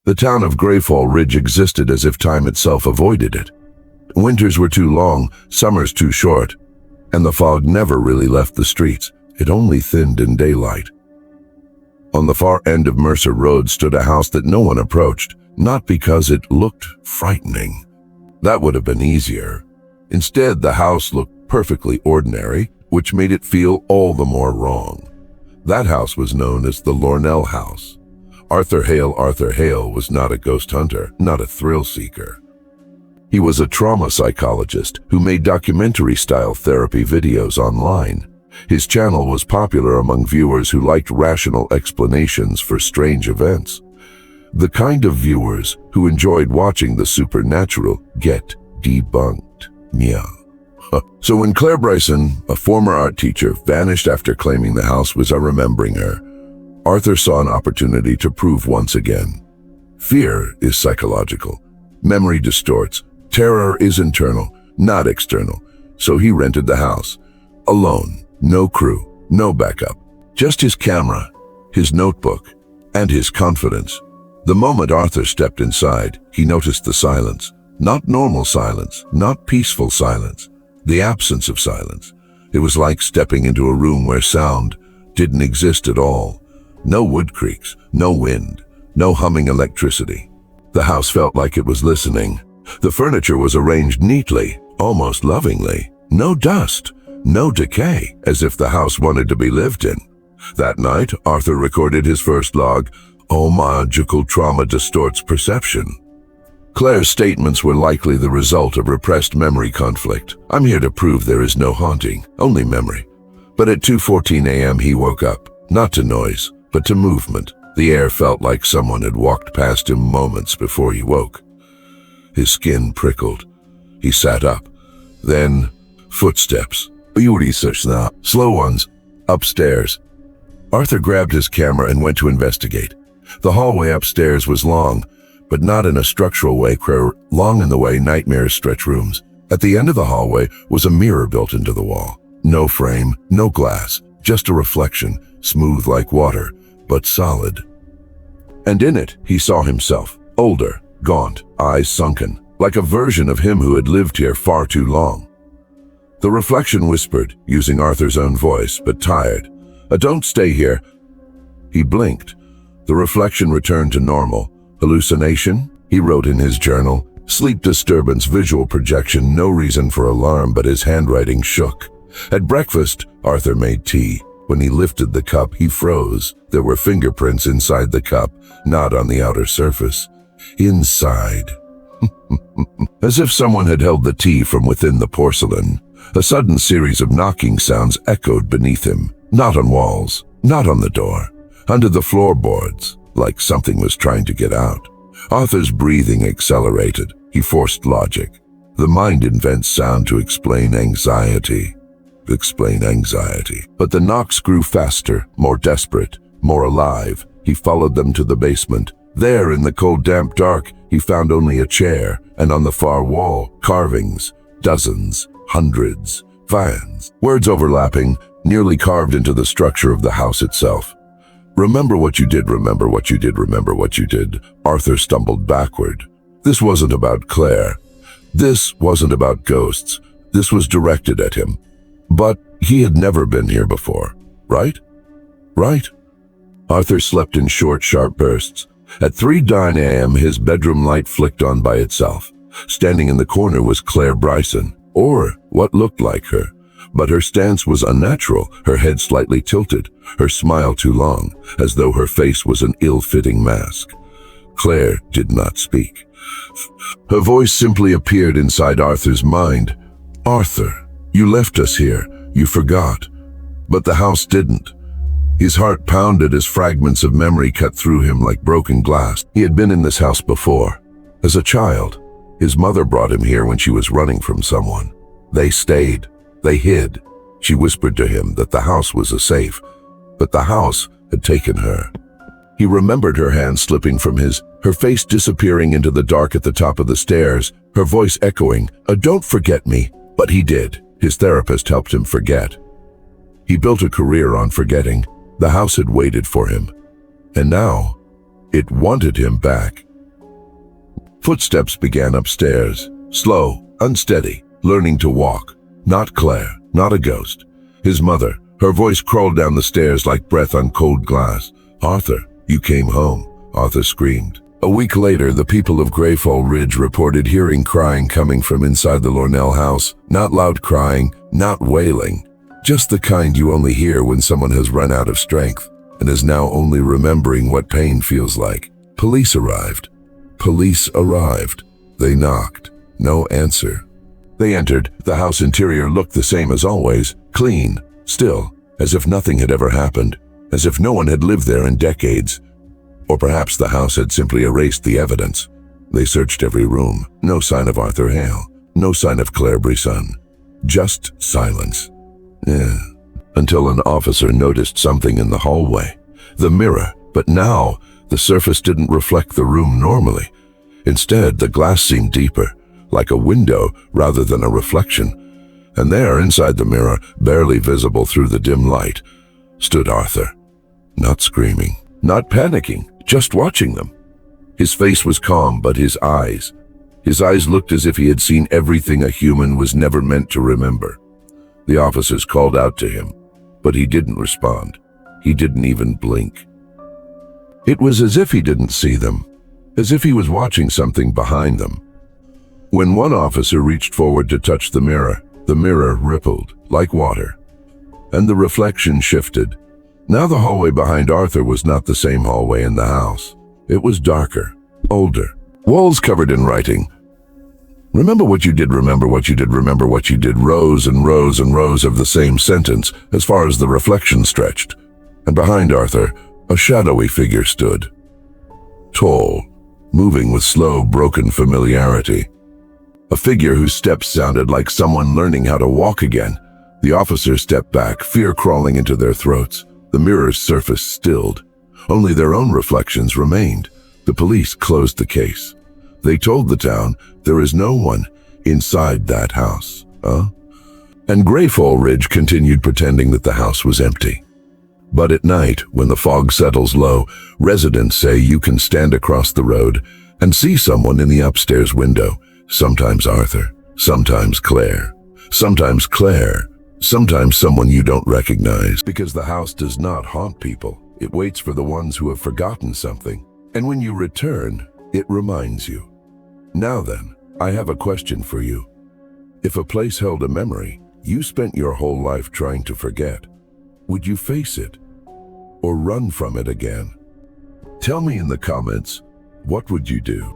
The town of Greyfall Ridge existed as if time itself avoided it. Winters were too long, summers too short, and the fog never really left the streets. It only thinned in daylight. On the far end of Mercer Road stood a house that no one approached, not because it looked frightening. That would have been easier. Instead, the house looked perfectly ordinary, which made it feel all the more wrong. That house was known as the Lornell house. Arthur Hale was not a ghost hunter, not a thrill seeker. He was a trauma psychologist who made documentary-style therapy videos online. His channel was popular among viewers who liked rational explanations for strange events. The kind of viewers who enjoyed watching the supernatural get debunked. Meow. So when Claire Bryson, a former art teacher, vanished after claiming the house was remembering her, Arthur saw an opportunity to prove once again. Fear is psychological. Memory distorts. Terror is internal, not external. So he rented the house. Alone. No crew. No backup. Just his camera, his notebook, and his confidence. The moment Arthur stepped inside, he noticed the silence. Not normal silence, not peaceful silence. The absence of silence. It was like stepping into a room where sound didn't exist at all. No wood creaks, no wind, no humming electricity. The house felt like it was listening. The furniture was arranged neatly, almost lovingly. No dust, no decay, as if the house wanted to be lived in. That night, Arthur recorded his first log. Oh, magical trauma distorts perception. Claire's statements were likely the result of repressed memory conflict. I'm here to prove there is no haunting, only memory. But at 2:14 a.m. he woke up, not to noise, but to movement. The air felt like someone had walked past him moments before he woke. His skin prickled. He sat up. Then, footsteps. You research now. Slow ones. Upstairs. Arthur grabbed his camera and went to investigate. The hallway upstairs was long, but not in a structural way, long in the way nightmares stretch rooms. At the end of the hallway was a mirror built into the wall. No frame, no glass, just a reflection, smooth like water, but solid. And in it, he saw himself, older, gaunt, eyes sunken, like a version of him who had lived here far too long. The reflection whispered, using Arthur's own voice, but tired, "Don't stay here." He blinked. The reflection returned to normal. Hallucination? He wrote in his journal. Sleep disturbance, visual projection, no reason for alarm, but his handwriting shook. At breakfast, Arthur made tea. When he lifted the cup, he froze. There were fingerprints inside the cup, not on the outer surface. Inside. As if someone had held the tea from within the porcelain. A sudden series of knocking sounds echoed beneath him, not on walls, not on the door, under the floorboards, like something was trying to get out. Arthur's breathing accelerated. He forced logic. The mind invents sound to explain anxiety. But the knocks grew faster, more desperate, more alive. He followed them to the basement. There, in the cold, damp dark, he found only a chair, and on the far wall, carvings, dozens, hundreds, vans, words overlapping, nearly carved into the structure of the house itself. Remember what you did, remember what you did, remember what you did. Arthur stumbled backward. This wasn't about Claire. This wasn't about ghosts. This was directed at him. But he had never been here before, right? Right? Arthur slept in short, sharp bursts. At 3:09 a.m., his bedroom light flicked on by itself. Standing in the corner was Claire Bryson, or what looked like her. But her stance was unnatural, her head slightly tilted, her smile too long, as though her face was an ill-fitting mask. Claire did not speak. Her voice simply appeared inside Arthur's mind. "Arthur, you left us here. You forgot." But the house didn't. His heart pounded as fragments of memory cut through him like broken glass. He had been in this house before. As a child, his mother brought him here when she was running from someone. They stayed. They hid. She whispered to him that the house was a safe, but the house had taken her. He remembered her hand slipping from his, her face disappearing into the dark at the top of the stairs, her voice echoing, "Don't forget me." But he did. His therapist helped him forget. He built a career on forgetting. The house had waited for him. And now, it wanted him back. Footsteps began upstairs, slow, unsteady, learning to walk. Not Claire, not a ghost. His mother. Her voice crawled down the stairs like breath on cold glass. "Arthur, you came home," Arthur screamed. A week later, the people of Greyfall Ridge reported hearing crying coming from inside the Lornell house. Not loud crying, not wailing. Just the kind you only hear when someone has run out of strength and is now only remembering what pain feels like. Police arrived. Police arrived. They knocked. No answer. They entered. The house interior looked the same as always, clean, still, as if nothing had ever happened, as if no one had lived there in decades. Or perhaps the house had simply erased the evidence. They searched every room. No sign of Arthur Hale. No sign of Claire Brisson. Just silence. Until an officer noticed something in the hallway. The mirror. But now, the surface didn't reflect the room normally. Instead, the glass seemed deeper, like a window rather than a reflection. And there, inside the mirror, barely visible through the dim light, stood Arthur. Not screaming, not panicking, just watching them. His face was calm, but his eyes looked as if he had seen everything a human was never meant to remember. The officers called out to him, but he didn't respond. He didn't even blink. It was as if he didn't see them, as if he was watching something behind them. When one officer reached forward to touch the mirror rippled like water, and the reflection shifted. Now the hallway behind Arthur was not the same hallway in the house. It was darker, older, walls covered in writing. "Remember what you did, remember what you did, remember what you did," rows and rows and rows of the same sentence as far as the reflection stretched. And behind Arthur, a shadowy figure stood. Tall, moving with slow, broken familiarity. A figure whose steps sounded like someone learning how to walk again. The officers stepped back, fear crawling into their throats. The mirror's surface stilled. Only their own reflections remained. The police closed the case. They told the town there is no one inside that house. And Greyfall Ridge continued pretending that the house was empty. But at night, when the fog settles low, residents say you can stand across the road and see someone in the upstairs window. Sometimes Arthur, sometimes Claire, sometimes someone you don't recognize. Because the house does not haunt people. It waits for the ones who have forgotten something. And when you return, it reminds you. Now then, I have a question for you. If a place held a memory you spent your whole life trying to forget, would you face it or run from it again? Tell me in the comments, what would you do?